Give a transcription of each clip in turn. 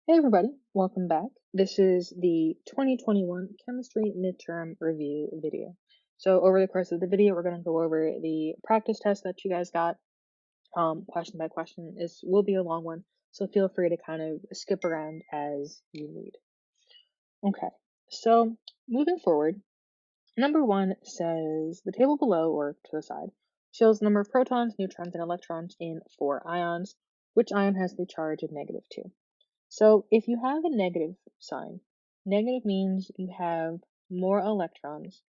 Hey everybody, welcome back. This is the 2021 Chemistry Midterm Review video. So over the course of the video, we're going to go over the practice test that you guys got, question by question. This will be a long one, so feel free to kind of skip around as you need. Okay, so moving forward, number one says the table below, or to the side, shows the number of protons, neutrons, and electrons in 4 ions. Which ion has the charge of -2? So if you have a negative sign, negative means you have more electrons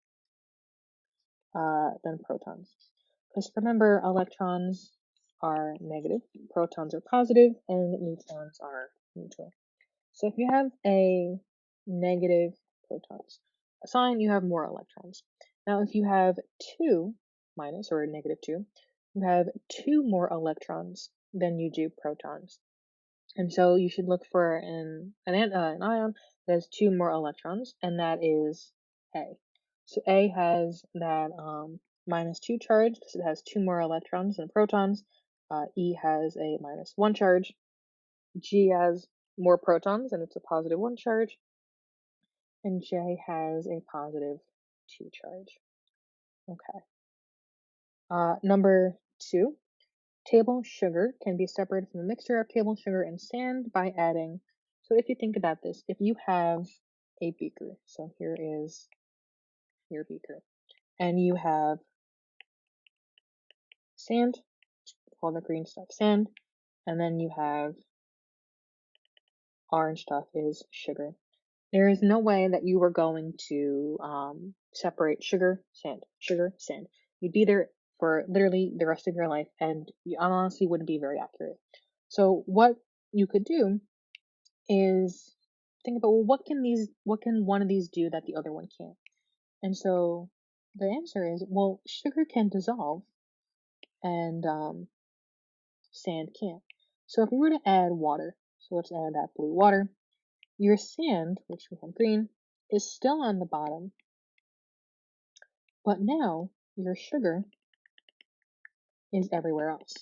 than protons. Because remember, electrons are negative, protons are positive, and neutrons are neutral. So if you have a negative protons sign, you have more electrons. Now if you have 2 minus or -2, you have 2 more electrons than you do protons. And so you should look for an ion that has 2 more electrons, and that is A. So A has that -2 charge because it has 2 more electrons than protons. E has a -1 charge. G has more protons, and it's a +1 charge. And J has a +2 charge. Okay. Number 2. Table sugar can be separated from a mixture of table sugar and sand by adding. So if you think about this, if you have a beaker, so here is your beaker, and you have sand, all the green stuff, sand, and then you have orange stuff is sugar. There is no way that you were going to separate sugar, sand, sugar, sand. You'd be there for literally the rest of your life, and you honestly wouldn't be very accurate. So what you could do is think about, well, what can one of these do that the other one can't? And so the answer is, well, sugar can dissolve and sand can't. So if we were to add water, so let's add that blue water, your sand, which we have green, is still on the bottom, but now your sugar is everywhere else.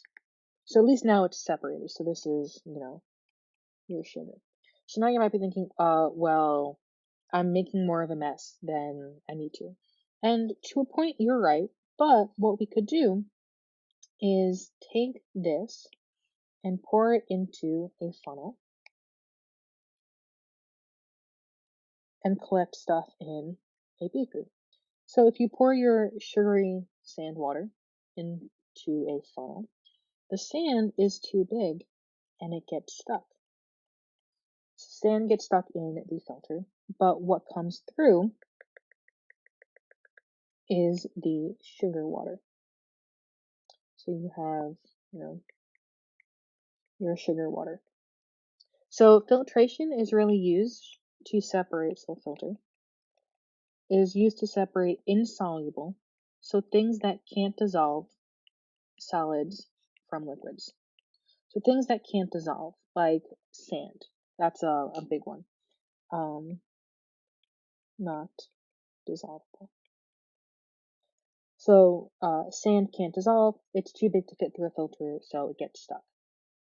So at least now it's separated. So this is, your sugar. So now you might be thinking, well, I'm making more of a mess than I need to. And to a point, you're right. But what we could do is take this and pour it into a funnel and collect stuff in a beaker. So if you pour your sugary sand water into a funnel, the sand is too big and it gets stuck. Sand gets stuck in the filter, but what comes through is the sugar water. So you have, your sugar water. So filtration is really used to separate, so filter is used to separate insoluble, so things that can't dissolve, solids from liquids. So things that can't dissolve, like sand, that's a big one. Not dissolvable. So sand can't dissolve, it's too big to fit through a filter, so it gets stuck.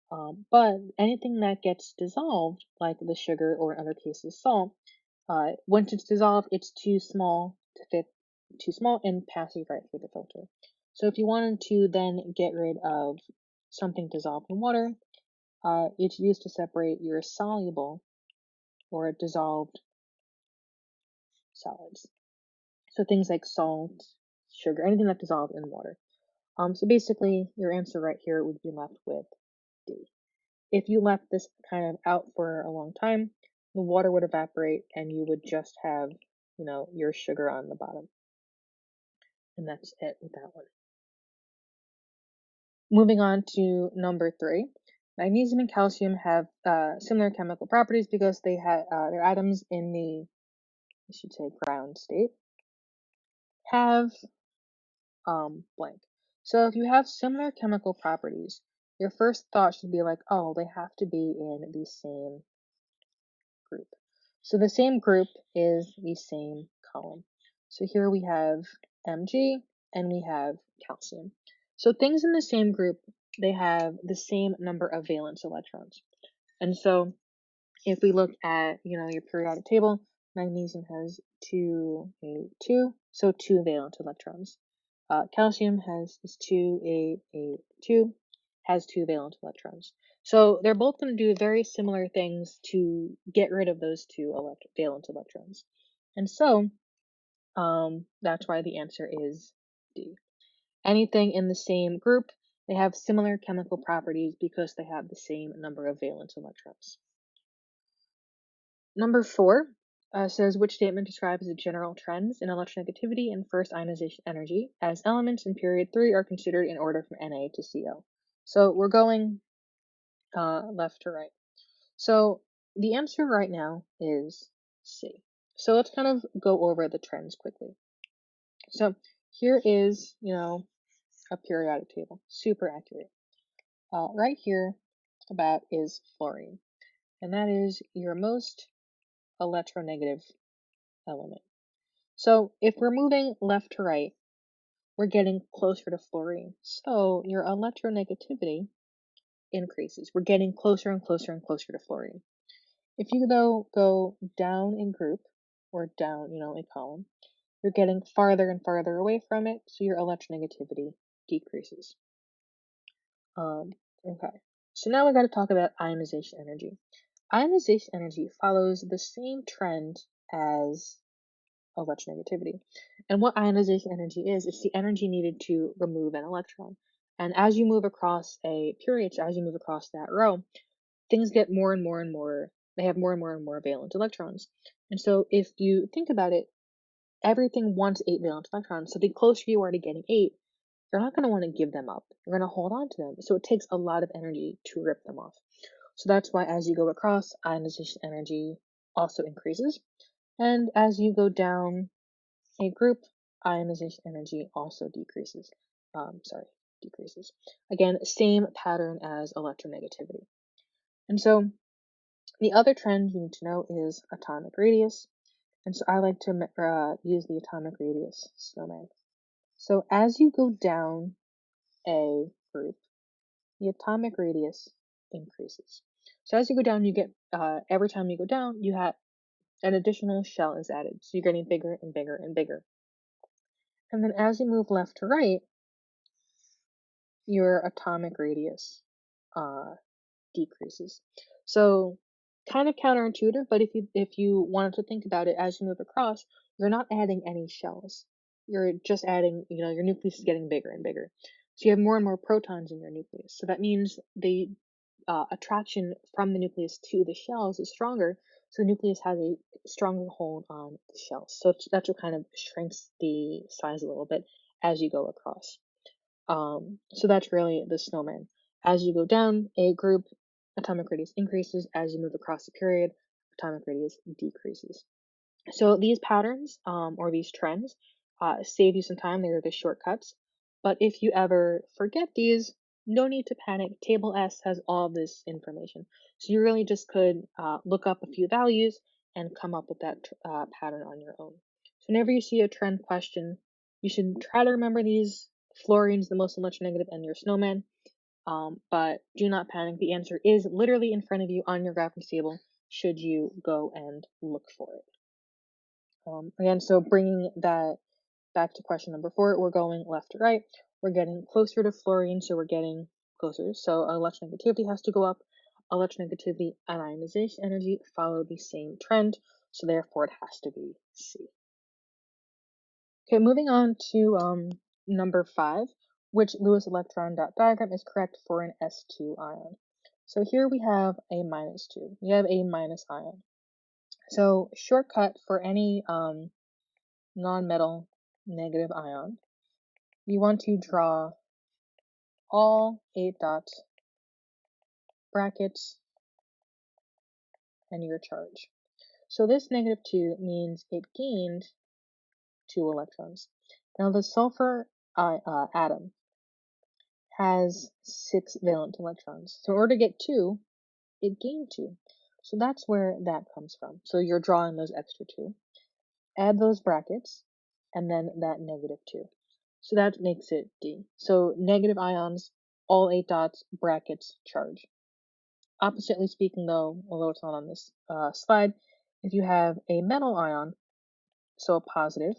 But anything that gets dissolved, like the sugar or in other cases salt, once it's dissolved, it's too small to fit, too small and passes right through the filter. So if you wanted to then get rid of something dissolved in water, it's used to separate your soluble or dissolved solids. So things like salt, sugar, anything that dissolved in water. So basically, your answer right here would be left with D. If you left this kind of out for a long time, the water would evaporate and you would just have, your sugar on the bottom. And that's it with that one. Moving on to number 3. Magnesium and calcium have similar chemical properties because they have their atoms in the, I should say, ground state have blank. So if you have similar chemical properties, your first thought should be like, oh, they have to be in the same group. So the same group is the same column. So here we have Mg and we have calcium. So things in the same group, they have the same number of valence electrons. And so If we look at, your periodic table, magnesium has 2, 8, 2, so 2 valent electrons. Calcium has this 2, 8, 8, 2, has 2 valent electrons. So they're both going to do very similar things to get rid of those 2 valent electrons. And so that's why the answer is D. Anything in the same group, they have similar chemical properties because they have the same number of valence electrons. Number 4 says, which statement describes the general trends in electronegativity and first ionization energy as elements in period 3 are considered in order from Na to Co. So we're going left to right. So the answer right now is C. So let's kind of go over the trends quickly. So here is, a periodic table, super accurate. Right here about is fluorine, and that is your most electronegative element. So if we're moving left to right, we're getting closer to fluorine. So your electronegativity increases. We're getting closer and closer and closer to fluorine. If you though go down in group or down, in column, you're getting farther and farther away from it, so your electronegativity decreases. Okay. So now we got to talk about ionization energy. Ionization energy follows the same trend as electronegativity. And what ionization energy is, it's the energy needed to remove an electron. And as you move across a period, so as you move across that row, things get more and more and more, they have more and more and more valent electrons. And so if you think about it, everything wants 8 valent electrons. So the closer you are to getting 8, you're not going to want to give them up. You're going to hold on to them. So it takes a lot of energy to rip them off. So that's why as you go across, ionization energy also increases. And as you go down a group, ionization energy also decreases. Decreases. Again, same pattern as electronegativity. And so the other trend you need to know is atomic radius. And so I like to use the atomic radius snowman. So as you go down a group, the atomic radius increases. So as you go down, you get, every time you go down, you have an additional shell is added. So you're getting bigger and bigger and bigger. And then as you move left to right, your atomic radius decreases. So kind of counterintuitive, but if you wanted to think about it as you move across, you're not adding any shells. You're just adding, your nucleus is getting bigger and bigger. So you have more and more protons in your nucleus. So that means the attraction from the nucleus to the shells is stronger. So the nucleus has a stronger hold on the shells. So that's what kind of shrinks the size a little bit as you go across. So that's really the snowman. As you go down a group, atomic radius increases. As you move across the period, atomic radius decreases. So these patterns, or these trends, save you some time. They're the shortcuts. But if you ever forget these, no need to panic. Table S has all of this information. So you really just could look up a few values and come up with that pattern on your own. So whenever you see a trend question, you should try to remember these. Fluorine's the most electronegative and your snowman. But do not panic. The answer is literally in front of you on your reference table should you go and look for it. Again, so bringing that back to question number 4, we're going left to right. We're getting closer to fluorine, so we're getting closer. So electronegativity has to go up. Electronegativity and ionization energy follow the same trend, so therefore it has to be C. Okay, moving on to number 5, which Lewis electron dot diagram is correct for an S2 ion. So here we have a -2. We have a minus ion. So shortcut for any non-metal negative ion, you want to draw all 8 dots, brackets, and your charge. So this -2 means it gained 2 electrons. Now the sulfur atom has 6 valent electrons. So in order to get 2, it gained 2. So that's where that comes from. So you're drawing those extra 2. Add those brackets, and then that -2. So that makes it D. So negative ions, all 8 dots, brackets, charge. Oppositely speaking, though, although it's not on this slide, if you have a metal ion, so a positive,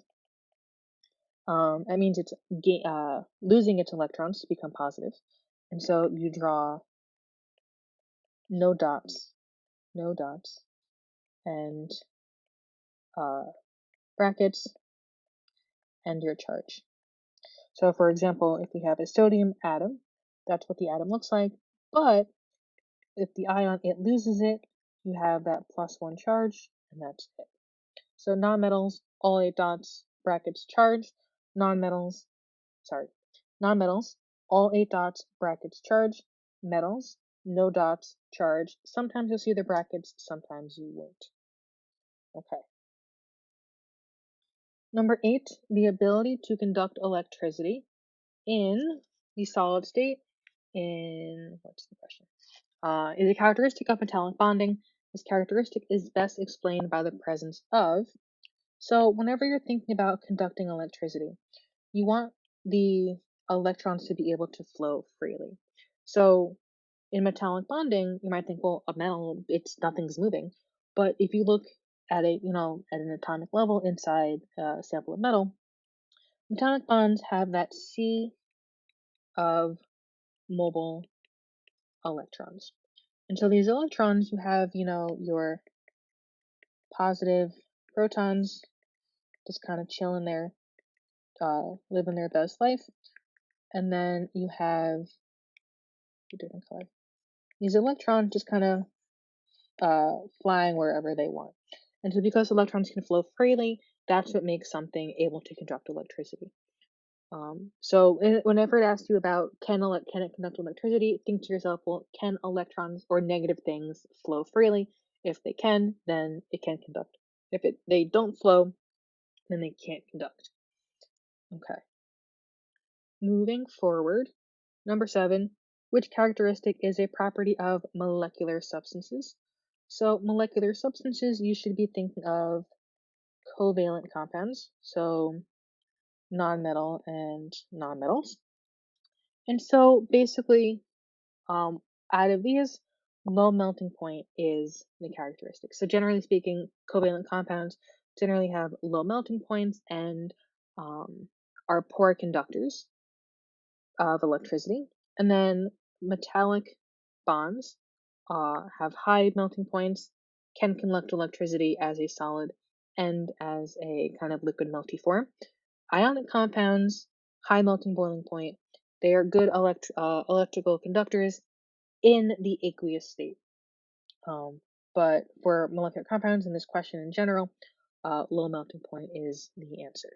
that means it's losing its electrons to become positive. And so you draw no dots, and brackets, and your charge. So for example, if we have a sodium atom, that's what the atom looks like, but if the ion, it loses it, you have that +1 charge, and that's it. So nonmetals, all 8 dots, brackets, charge. Nonmetals, all 8 dots, brackets, charge. Metals, no dots, charge. Sometimes you'll see the brackets, sometimes you won't. Okay. Number 8, the ability to conduct electricity in the solid state what's the question? Is a characteristic of metallic bonding. This characteristic is best explained by the presence of. So whenever you're thinking about conducting electricity, you want the electrons to be able to flow freely. So in metallic bonding, you might think, well, a metal, nothing's moving. But if you look at it, at an atomic level inside a sample of metal, metallic bonds have that sea of mobile electrons. And so these electrons, you have, your positive protons just kind of chilling there, living their best life. And then you have a different color. These electrons just kind of flying wherever they want. And so because electrons can flow freely, that's what makes something able to conduct electricity. So whenever it asks you about can it conduct electricity, think to yourself, well, can electrons or negative things flow freely? If they can, then it can conduct. If they don't flow, then they can't conduct. Okay. Moving forward, number 7, which characteristic is a property of molecular substances? So molecular substances, you should be thinking of covalent compounds, so nonmetal and nonmetals. And so basically, out of these, low melting point is the characteristic. So generally speaking, covalent compounds generally have low melting points and are poor conductors of electricity. And then metallic bonds have high melting points, can conduct electricity as a solid and as a kind of liquid melty form. Ionic compounds, high melting boiling point, they are good electrical conductors in the aqueous state. But for molecular compounds in this question in general, low melting point is the answer.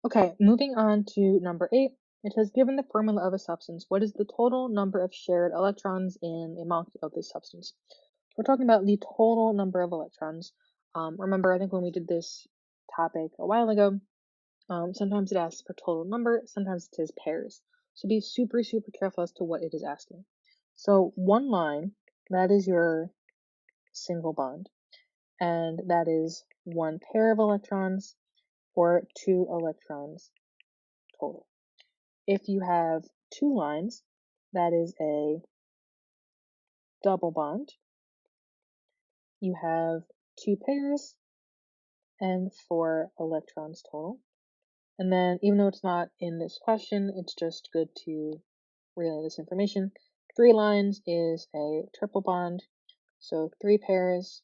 Okay, moving on to number 8. It says, given the formula of a substance, what is the total number of shared electrons in a molecule of this substance? We're talking about the total number of electrons. Remember, I think when we did this topic a while ago, sometimes it asks for total number, sometimes it says pairs. So be super, super careful as to what it is asking. So one line, that is your single bond, and that is one pair of electrons or 2 electrons total. If you have 2 lines, that is a double bond. You have 2 pairs and 4 electrons total. And then, even though it's not in this question, it's just good to relay this information. 3 lines is a triple bond, so 3 pairs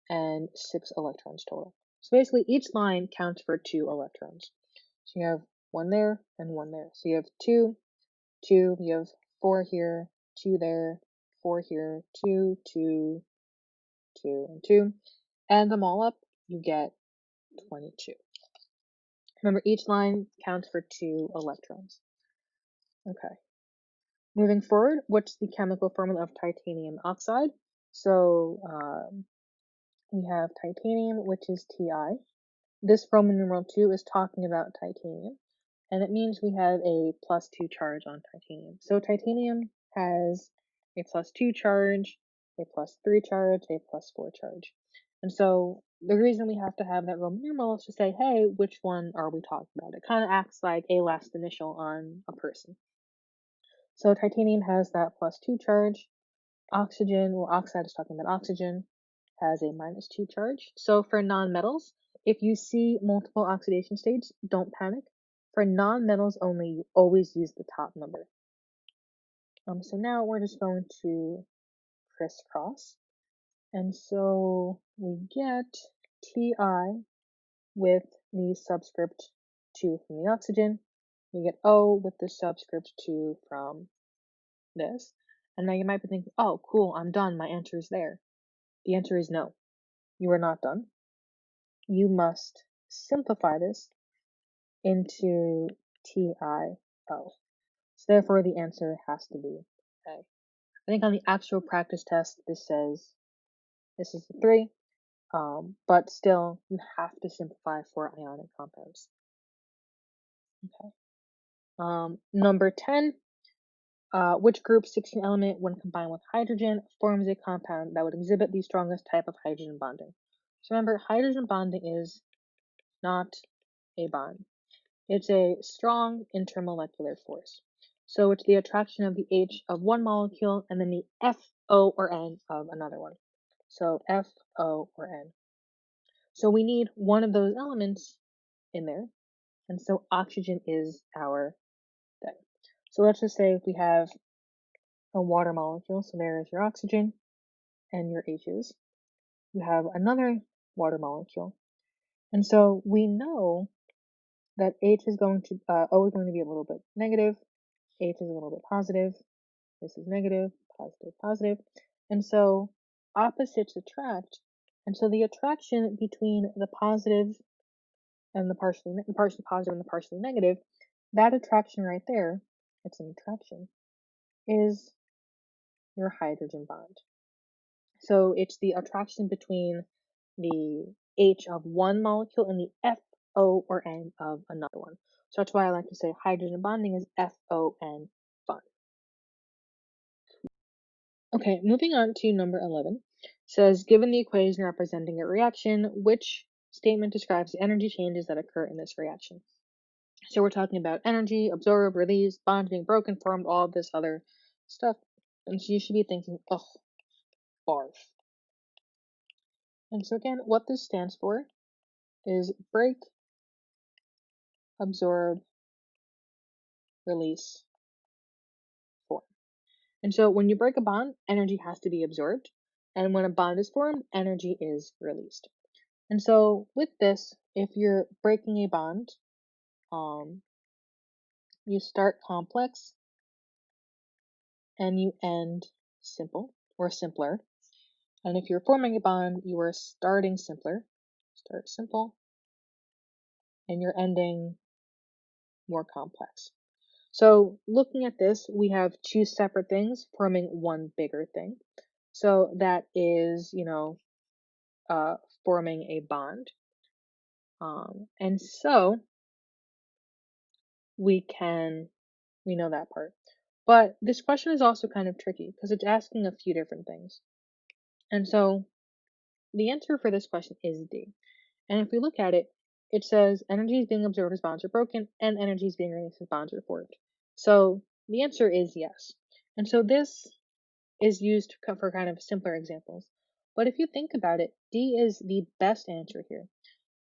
and 6 electrons total. So basically, each line counts for 2 electrons. So you have 1 there and 1 there. So you have 2, 2, you have 4 here, 2 there, 4 here, 2, 2, 2, and 2. Add them all up, you get 22. Remember, each line counts for 2 electrons. Okay. Moving forward, what's the chemical formula of titanium oxide? So we have titanium, which is Ti. This Roman numeral 2 is talking about titanium, and it means we have a +2 charge on titanium. So titanium has a +2 charge, a +3 charge, a +4 charge. And so the reason we have to have that Roman numeral is to say, hey, which one are we talking about? It kind of acts like a last initial on a person. So titanium has that +2 charge. Oxygen, well, oxide is talking about oxygen, has a -2 charge. So for nonmetals, if you see multiple oxidation states, don't panic. For nonmetals only, you always use the top number. So now we're just going to crisscross. And so we get Ti with the subscript 2 from the oxygen. We get O with the subscript 2 from this. And now you might be thinking, oh, cool, I'm done. My answer is there. The answer is no. You are not done. You must simplify this into TiO. So therefore, the answer has to be A. I think on the actual practice test, this says this is a 3, but still, you have to simplify for ionic compounds. Okay. Number 10, which group 16 element, when combined with hydrogen, forms a compound that would exhibit the strongest type of hydrogen bonding? So remember, hydrogen bonding is not a bond. It's a strong intermolecular force. So it's the attraction of the H of one molecule and then the F, O, or N of another one. So F, O, or N. So we need one of those elements in there. And so oxygen is our thing. So let's just say if we have a water molecule, so there is your oxygen and your H's. You have another water molecule. And so we know that H is going to, O is going to be a little bit negative, H is a little bit positive, this is negative, positive, positive. And so opposites attract. And so the attraction between the positive and the partially positive and the partially negative, that attraction right there, it's an attraction, is your hydrogen bond. So it's the attraction between the H of one molecule and the F, O, or N of another one. So that's why I like to say hydrogen bonding is FON, fun. Okay, moving on to number 11. It says, given the equation representing a reaction, which statement describes the energy changes that occur in this reaction? So we're talking about energy, absorbed, released, bonds being broken, formed, all of this other stuff. And so you should be thinking, oh, barf. And so again, what this stands for is break, absorb, release, form. And so when you break a bond, energy has to be absorbed. And when a bond is formed, energy is released. And so with this, if you're breaking a bond, you start complex and you end simple or simpler. And if you're forming a bond, you are starting simpler, start simple, and you're ending more complex. So looking at this, we have two separate things forming one bigger thing. So that is, forming a bond. And so we know that part. But this question is also kind of tricky because it's asking a few different things. And so the answer for this question is D. And if we look at it, it says energy is being absorbed as bonds are broken and energy is being released as bonds are formed. So the answer is yes. And so this is used for kind of simpler examples. But if you think about it, D is the best answer here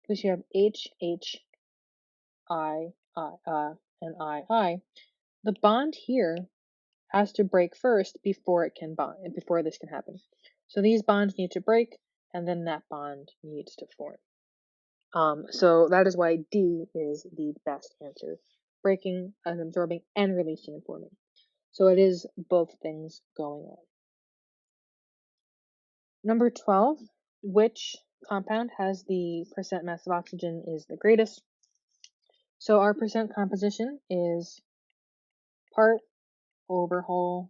because you have H, H, I, and I. The bond here has to break first before it can bond, and before this can happen. So these bonds need to break, and then that bond needs to form. So that is why D is the best answer. Breaking and absorbing and releasing and forming. So it is both things going on. Number 12, which compound has the percent mass of oxygen is the greatest? So our percent composition is part over whole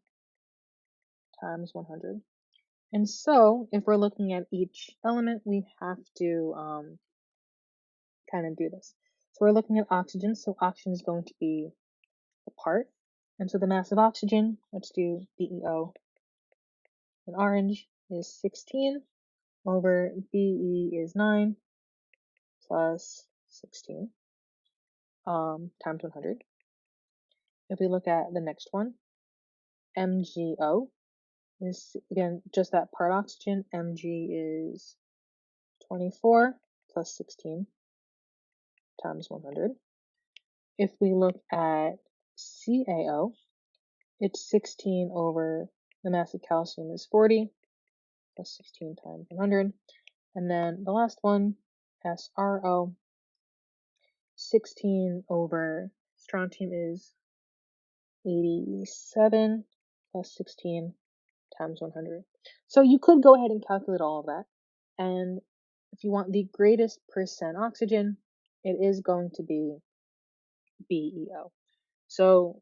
times 100. And so if we're looking at each element, we have to kind of do this. So we're looking at oxygen. So oxygen is going to be a part. And so the mass of oxygen, let's do BeO in orange, is 16 over Be is 9 plus 16 times 100. If we look at the next one, MgO is, again, just that part oxygen. Mg is 24 plus 16 times 100. If we look at CaO, it's 16 over the mass of calcium is 40 plus 16 times 100. And then the last one, SRO, 16 over strontium is 87 plus 16 times 100. So you could go ahead and calculate all of that. And if you want the greatest percent oxygen, it is going to be BeO. So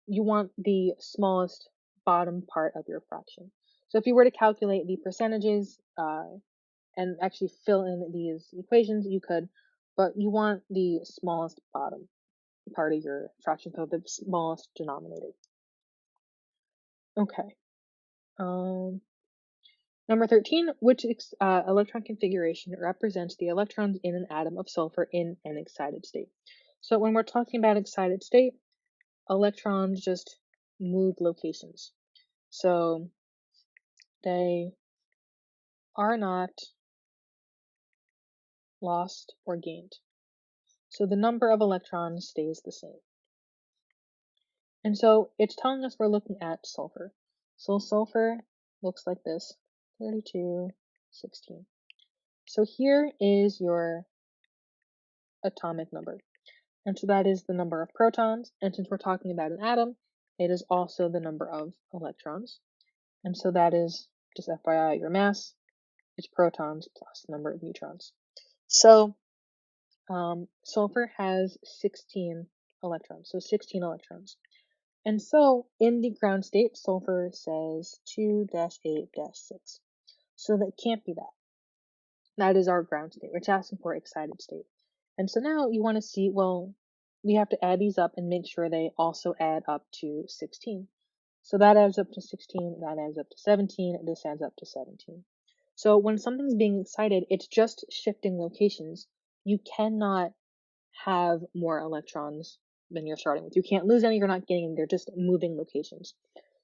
you want the smallest bottom part of your fraction. So if you were to calculate the percentages and actually fill in these equations, you could, but you want the smallest bottom part of your fraction, so the smallest denominator. Okay. Number 13, which electron configuration represents the electrons in an atom of sulfur in an excited state? So when we're talking about excited state, electrons just move locations. So they are not lost or gained. So the number of electrons stays the same. And so it's telling us we're looking at sulfur. So sulfur looks like this, 32, 16. So here is your atomic number. And so that is the number of protons. And since we're talking about an atom, it is also the number of electrons. And so that is, just FYI, your mass is protons plus the number of neutrons. So sulfur has 16 electrons, so 16 electrons. And so in the ground state, sulfur says 2-8-6. So that can't be that. That is our ground state. We're asking for excited state. And so now you want to see, well, we have to add these up and make sure they also add up to 16. So that adds up to 16, that adds up to 17, this adds up to 17. So when something's being excited, it's just shifting locations. You cannot have more electrons than you're starting with. You can't lose any, you're not getting any, they're just moving locations.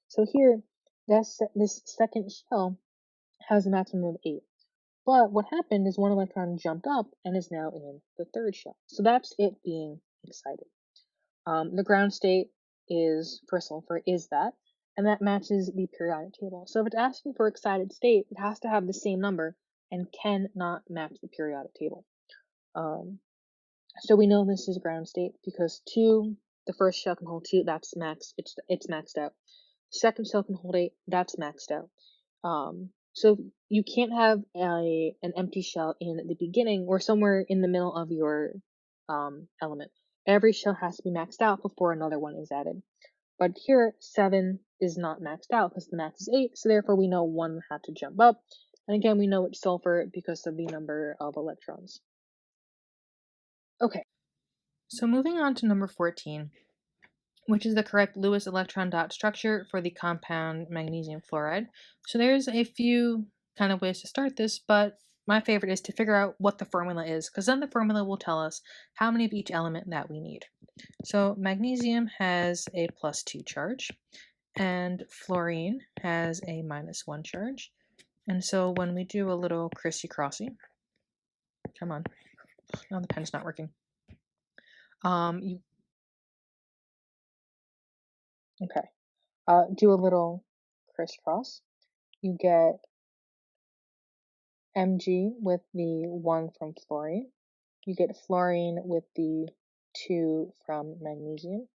So here, this second shell has a maximum of 8. But what happened is one electron jumped up and is now in the third shell. So that's it being excited. The ground state is, for sulfur, is that, and that matches the periodic table. So if it's asking for excited state, it has to have the same number and cannot match the periodic table. So we know this is ground state because 2, the first shell can hold 2, that's max, it's maxed out. Second shell can hold 8, that's maxed out. So you can't have an empty shell in the beginning or somewhere in the middle of your element. Every shell has to be maxed out before another one is added. But here, 7 is not maxed out because the max is 8, so therefore we know 1 had to jump up. And again, we know it's sulfur because of the number of electrons. Okay, so moving on to number 14, which is the correct Lewis electron dot structure for the compound magnesium fluoride. So there's a few kind of ways to start this, but my favorite is to figure out what the formula is, because then the formula will tell us how many of each element that we need. So magnesium has a +2 charge, and fluorine has a -1 charge. And so when we do a little crissy-crossy, come on, now the pen's not working. Do a little crisscross. You get Mg with the 1 from fluorine. You get fluorine with the 2 from magnesium.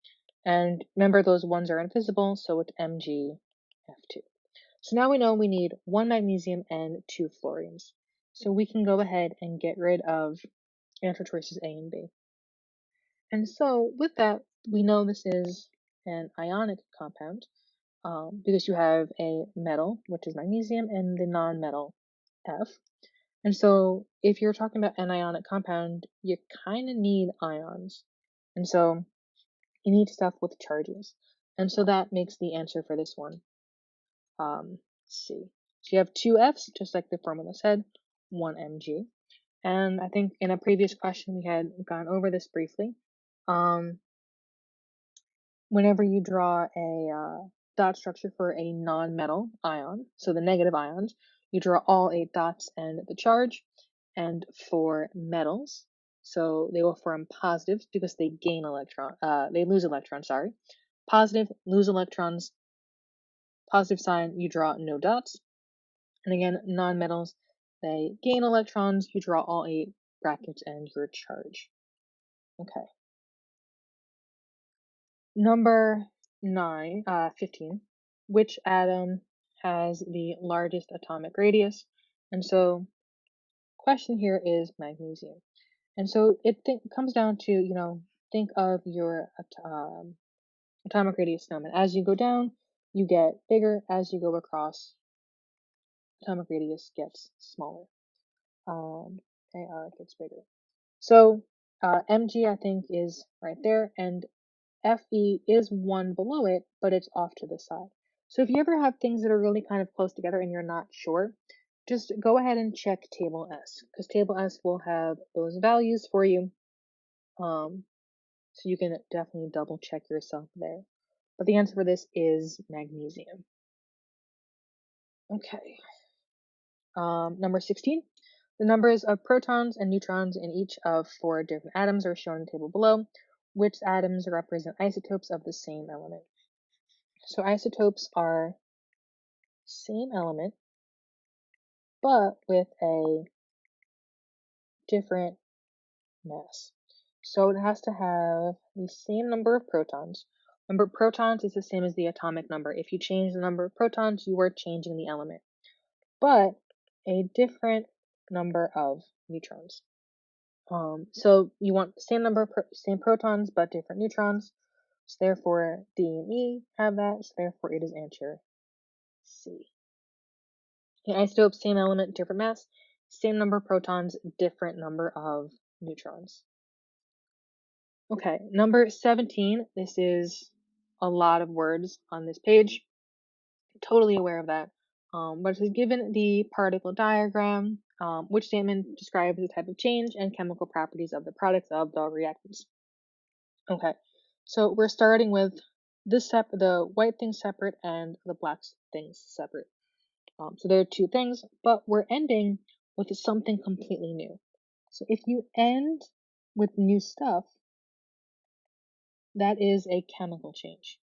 And remember, those 1s are invisible, so it's MgF2. So now we know we need 1 magnesium and 2 fluorines. So we can go ahead and get rid of answer choices A and B. And so with that, we know this is an ionic compound because you have a metal, which is magnesium, and the non-metal F. And so if you're talking about an ionic compound, you kind of need ions. And so you need stuff with charges. And so that makes the answer for this one C. So you have 2 F's, just like the formula said, 1 mg. And I think in a previous question we had gone over this briefly. Whenever you draw a dot structure for a non-metal ion, so the negative ions, you draw all 8 dots and the charge. And for metals, so they will form positives because they lose electrons, sorry. Positive, lose electrons, positive sign, you draw no dots. And again, non-metals, they gain electrons, you draw all 8 brackets and your charge. Okay. Number 15. Which atom has the largest atomic radius? And so, question here is magnesium. And so it comes down to, think of your atomic radius snowman. As you go down, you get bigger. As you go across, atomic radius gets smaller. AR gets bigger. So Mg, I think, is right there, and Fe is one below it, but it's off to the side. So if you ever have things that are really kind of close together and you're not sure, just go ahead and check table S, because table S will have those values for you. So you can definitely double check yourself there. But the answer for this is magnesium. Okay. Number 16. The numbers of protons and neutrons in each of 4 different atoms are shown in the table below. Which atoms represent isotopes of the same element? So isotopes are same element, but with a different mass. So it has to have the same number of protons. Remember, protons is the same as the atomic number. If you change the number of protons, you are changing the element. But a different number of neutrons. So you want the same number, same protons, but different neutrons. So therefore, D and E have that. So therefore, it is answer C. Okay, isotope, same element, different mass, same number of protons, different number of neutrons. Okay, number 17. This is a lot of words on this page. Totally aware of that. But it is given the particle diagram, which statement describes the type of change and chemical properties of the products of the reactants. Okay, so we're starting with the white things separate and the black things separate. So there are 2 things, but we're ending with something completely new. So if you end with new stuff, that is a chemical change.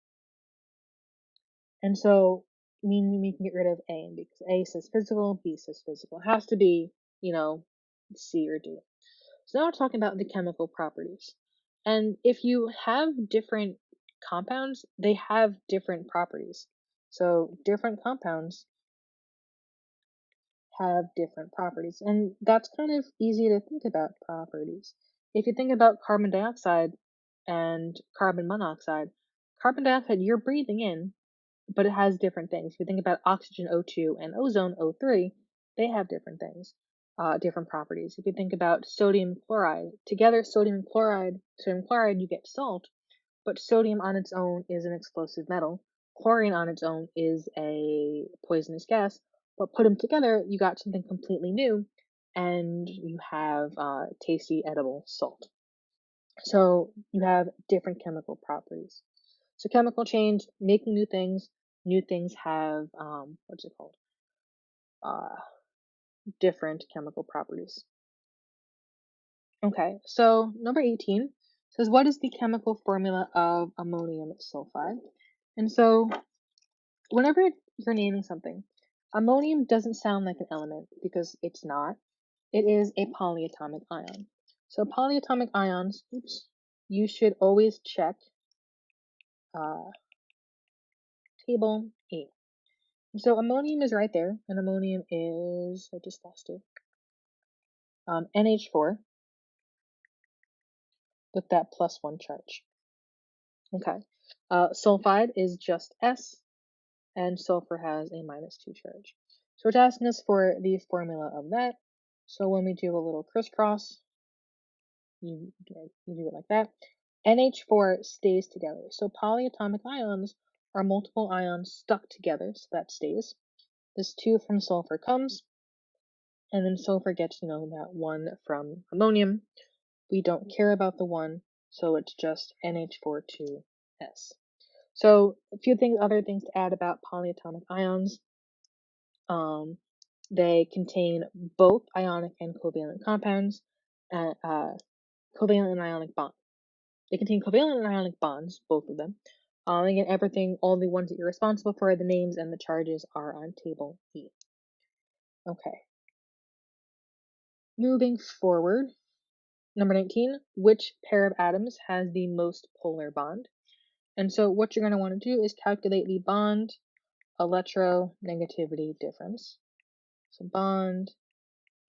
And so meaning we can get rid of A and B, because A says physical, B says physical. It has to be, C or D. So now we're talking about the chemical properties. And if you have different compounds, they have different properties. So different compounds have different properties. And that's kind of easy to think about properties. If you think about carbon dioxide and carbon monoxide, carbon dioxide you're breathing in, but it has different things. If you think about oxygen O2 and ozone O3, they have different things, different properties. If you think about sodium chloride, together sodium chloride, you get salt, but sodium on its own is an explosive metal. Chlorine on its own is a poisonous gas, but put them together, you got something completely new, and you have tasty, edible salt. So you have different chemical properties. So chemical change, making new things have, different chemical properties. Okay, so number 18 says, what is the chemical formula of ammonium sulfide? And so whenever you're naming something, ammonium doesn't sound like an element because it's not. It is a polyatomic ion. So polyatomic ions, you should always check table E. So ammonium is right there, and ammonium is, I just lost it, NH4 with that +1 charge. Okay. Sulfide is just S, and sulfur has a -2 charge. So it's asking us for the formula of that. So when we do a little crisscross, you do it like that. NH4 stays together. So polyatomic ions are multiple ions stuck together, so that stays. This 2 from sulfur comes, And then sulfur gets, that 1 from ammonium. We don't care about the 1, so it's just NH42S. So a few other things to add about polyatomic ions. They contain both ionic and covalent compounds, covalent and ionic bond. They contain covalent and ionic bonds, both of them. Again, everything, all the ones that you're responsible for, the names and the charges are on table E. Okay. Moving forward, number 19, which pair of atoms has the most polar bond? And so what you're going to want to do is calculate the bond electronegativity difference. So bond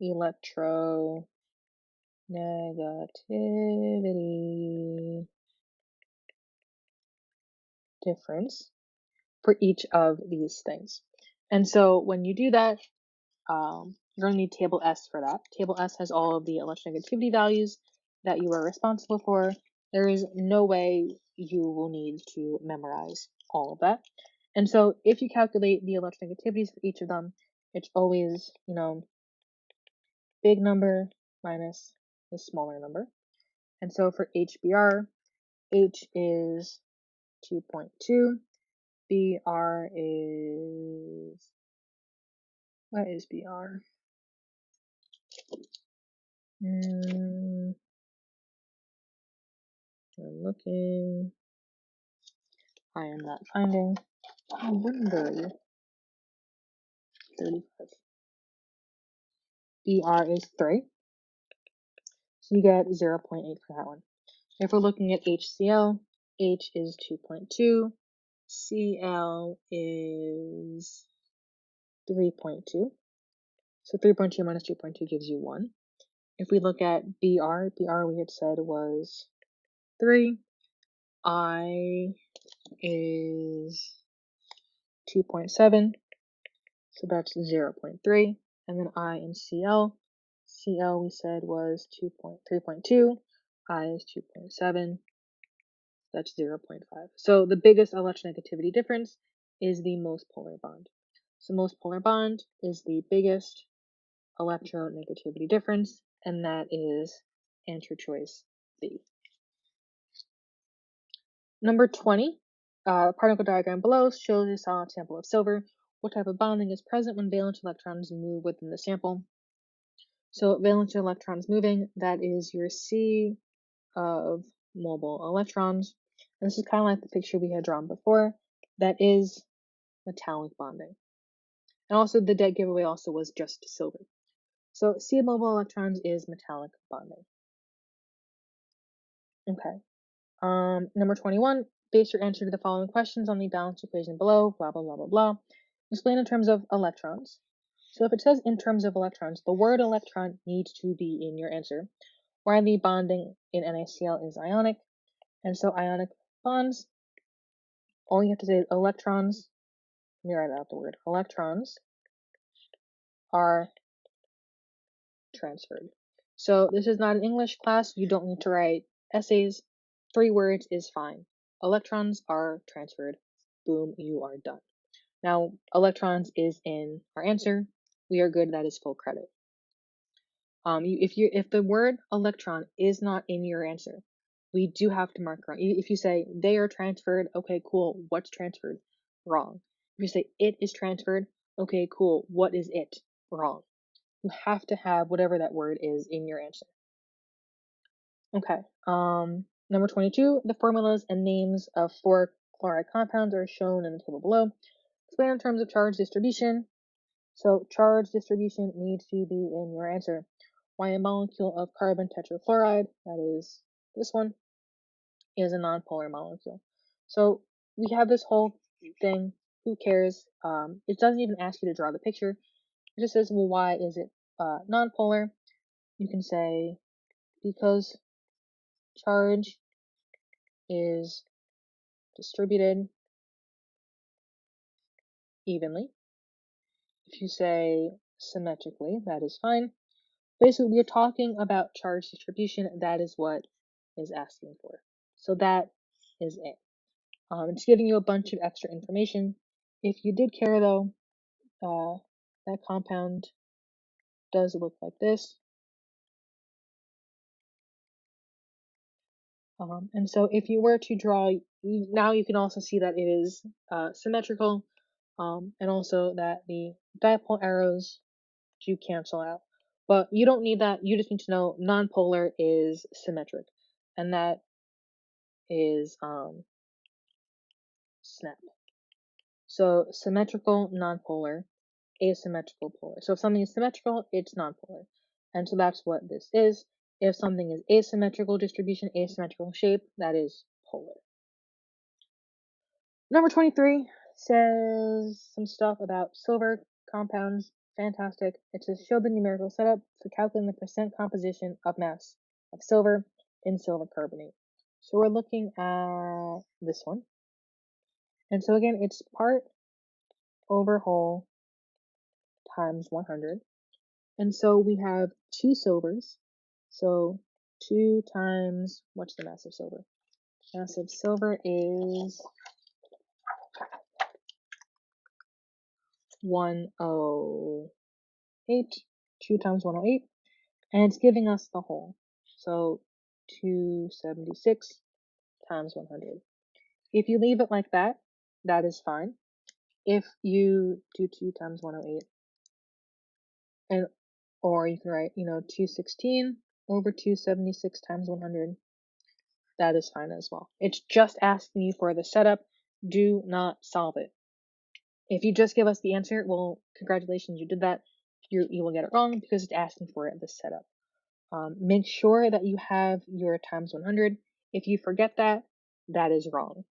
electronegativity difference for each of these things. And so when you do that, you're going to need table S for that. Table S has all of the electronegativity values that you are responsible for. There is no way you will need to memorize all of that. And so if you calculate the electronegativities for each of them, it's always, big number minus the smaller number. And so for HBr, H is 2.2, Br is, what is Br? I'm looking. I am not finding. I wonder. 35. Br is 3. So you get 0.8 for that one. If we're looking at HCl, H is 2.2. Cl is 3.2. So 3.2 minus 2.2 gives you 1. If we look at Br we had said was 3. I is 2.7. So that's 0.3. And then I in Cl we said was 3.2. I is 2.7. That's 0.5. So the biggest electronegativity difference is the most polar bond. So most polar bond is the biggest electronegativity difference, and that is answer choice B. Number 20, particle diagram below shows a solid sample of silver. What type of bonding is present when valence electrons move within the sample? So valence electrons moving, that is your C of mobile electrons. And this is kind of like the picture we had drawn before. That is metallic bonding. And also the dead giveaway also was just silver. So C of mobile electrons is metallic bonding. Okay. Number 21, base your answer to the following questions on the balance equation below, blah, blah, blah, blah, blah. Explain in terms of electrons. So if it says in terms of electrons, the word electron needs to be in your answer. Why the bonding in NaCl is ionic. And so ionic bonds, all you have to say is electrons, let me write out the word, electrons are transferred. So this is not an English class, you don't need to write essays. 3 words is fine. Electrons are transferred. Boom, you are done. Now, electrons is in our answer. We are good, that is full credit. If the word electron is not in your answer, we do have to mark wrong. If you say they are transferred, okay, cool, what's transferred? Wrong. If you say it is transferred, okay, cool, what is it? Wrong. You have to have whatever that word is in your answer. Okay. Number 22, the formulas and names of 4 chloride compounds are shown in the table below. Explain in terms of charge distribution. So charge distribution needs to be in your answer. Why a molecule of carbon tetrachloride, that is this one, is a nonpolar molecule. So we have this whole thing. Who cares? It doesn't even ask you to draw the picture. It just says, well, why is it nonpolar? You can say because charge is distributed evenly. If you say symmetrically, that is fine. Basically, we're talking about charge distribution. That is what is asking for. So that is it. It's giving you a bunch of extra information. If you did care, though, that compound does look like this. And so if you were to draw, now you can also see that it is symmetrical, and also that the dipole arrows do cancel out. But you don't need that. You just need to know nonpolar is symmetric, and that is snap. So symmetrical, nonpolar, asymmetrical, polar. So if something is symmetrical, it's nonpolar. And so that's what this is. If something is asymmetrical distribution, asymmetrical shape, that is polar. Number 23 says some stuff about silver compounds. Fantastic. It says show the numerical setup for calculating the percent composition of mass of silver in silver carbonate. So we're looking at this one. And so again, it's part over whole times 100. And so we have 2 silvers. So 2 times, what's the mass of silver? Mass of silver is 108. 2 times 108. And it's giving us the whole. So 276 times 100. If you leave it like that, that is fine. If you do 2 times 108, and or you can write, 216 over 276 times 100, that is fine as well. It's just asking you for the setup. Do not solve it. If you just give us the answer, well, congratulations, you did that. You will get it wrong because it's asking for the setup. Make sure that you have your times 100. If you forget that, that is wrong.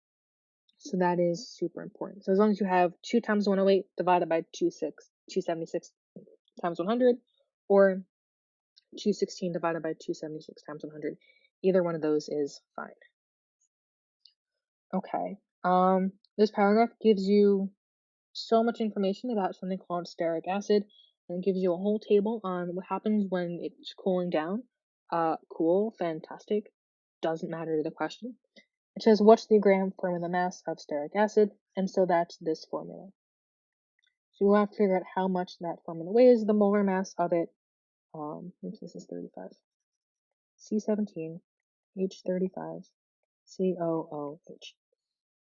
So that is super important. So as long as you have 2 times 108 divided by 276 times 100, or 216 divided by 276 times 100, either one of those is fine. Okay. This paragraph gives you so much information about something called stearic acid, and it gives you a whole table on what happens when it's cooling down. Cool, fantastic, doesn't matter to the question. It says, what's the gram formula mass of stearic acid? And so that's this formula. So we'll have to figure out how much that formula weighs. The molar mass of it, this is 35. C17, H35, COOH.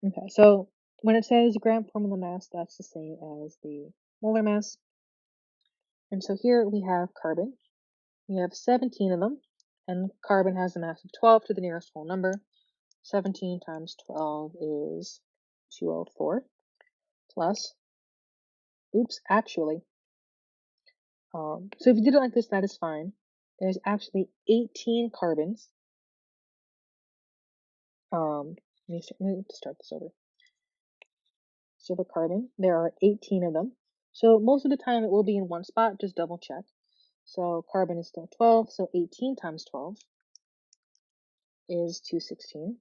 Okay, so when it says gram formula mass, that's the same as the molar mass. And so here we have carbon. We have 17 of them, and carbon has a mass of 12 to the nearest whole number. 17 times 12 is 204, plus, actually, so if you did it like this, that is fine. There's actually 18 carbons. Let me start this over. So for carbon, there are 18 of them. So most of the time it will be in one spot, just double check. So carbon is still 12, so 18 times 12 is 216.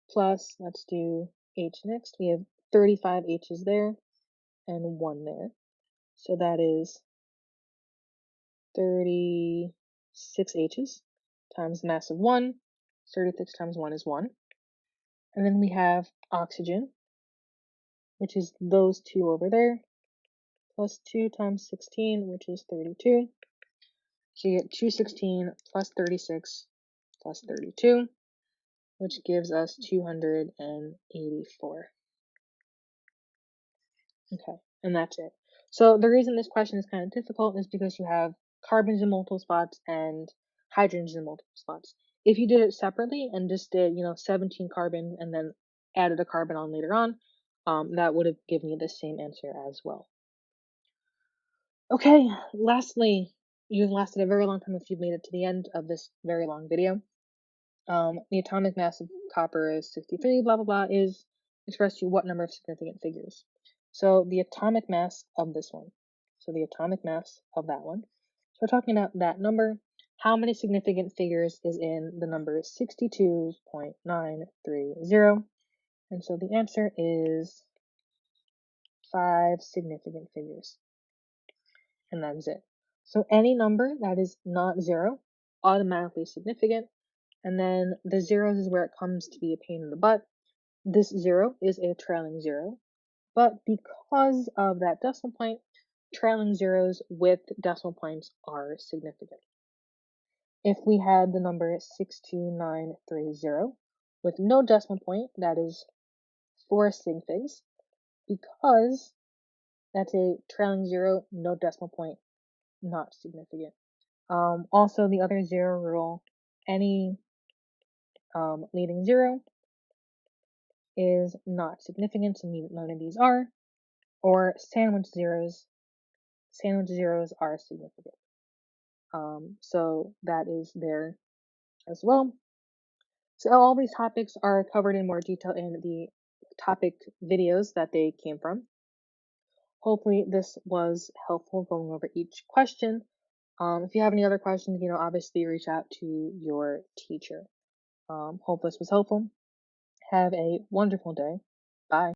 Plus, let's do H next. We have 35 H's there and 1 there. So that is 36 H's times the mass of 1. 36 times 1 is 1. And then we have oxygen, which is those 2 over there, plus 2 times 16, which is 32. So you get 216 plus 36 plus 32, which gives us 284. Okay, and that's it. So the reason this question is kind of difficult is because you have carbons in multiple spots and hydrogens in multiple spots. If you did it separately and just did, 17 carbon and then added a carbon on later on, that would have given you the same answer as well. Okay, lastly, you've lasted a very long time if you've made it to the end of this very long video. The atomic mass of copper is 63, blah, blah, blah, is expressed to what number of significant figures? So the atomic mass of this one. So the atomic mass of that one. So we're talking about that number. How many significant figures is in the number 62.930? And so the answer is 5 significant figures. And that is it. So any number that is not 0, automatically significant. And then the zeros is where it comes to be a pain in the butt. This 0 is a trailing 0. But because of that decimal point, trailing zeros with decimal points are significant. If we had the number 62930 with no decimal point, that is 4 sig figs, because that's a trailing zero, no decimal point, not significant. Also, the other zero rule, any leading zero is not significant, so none of these are, or sandwich zeros are significant. So that is there as well. So all these topics are covered in more detail in the topic videos that they came from. Hopefully this was helpful going over each question. If you have any other questions, obviously reach out to your teacher. Hope this was helpful. Have a wonderful day. Bye.